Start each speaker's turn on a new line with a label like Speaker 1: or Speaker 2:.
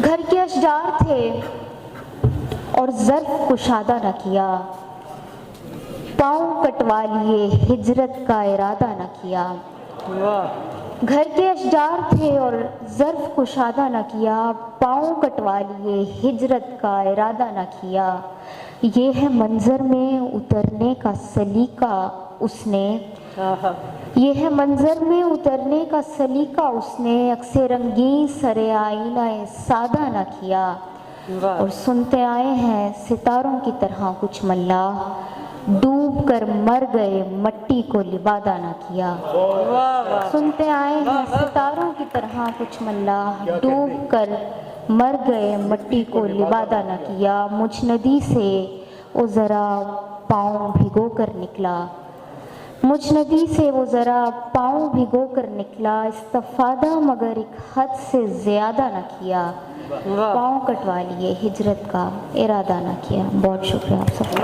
Speaker 1: گھر کے اشجار تھے اور ظرف کشادہ نہ کیا، پاؤں کٹوا لیے ہجرت کا ارادہ نہ کیا۔ گھر کے اشجار تھے اور ظرف کشادہ نہ کیا، پاؤں کٹوا لیے ہجرت کا ارادہ نہ کیا۔ یہ ہے منظر میں اترنے کا سلیقہ اس نے، یہ ہے منظر میں اترنے کا سلیقہ اس نے، عکس رنگین سر آئینہ سادہ نہ کیا۔ اور سنتے آئے ہیں ستاروں کی طرح کچھ ملاح، ڈوب کر مر گئے مٹی کو لبادہ نہ کیا۔ سنتے آئے ہیں ستاروں کی طرح کچھ ملاح، ڈوب کر مر گئے مٹی کو لبادہ نہ کیا۔ مجھ ندی سے وہ ذرا پاؤں بھگو کر نکلا، مجھ ندی سے وہ ذرا پاؤں بھگو کر نکلا، استفادہ مگر ایک حد سے زیادہ نہ کیا، پاؤں کٹوا لیے ہجرت کا ارادہ نہ کیا۔ بہت شکریہ آپ سب کا۔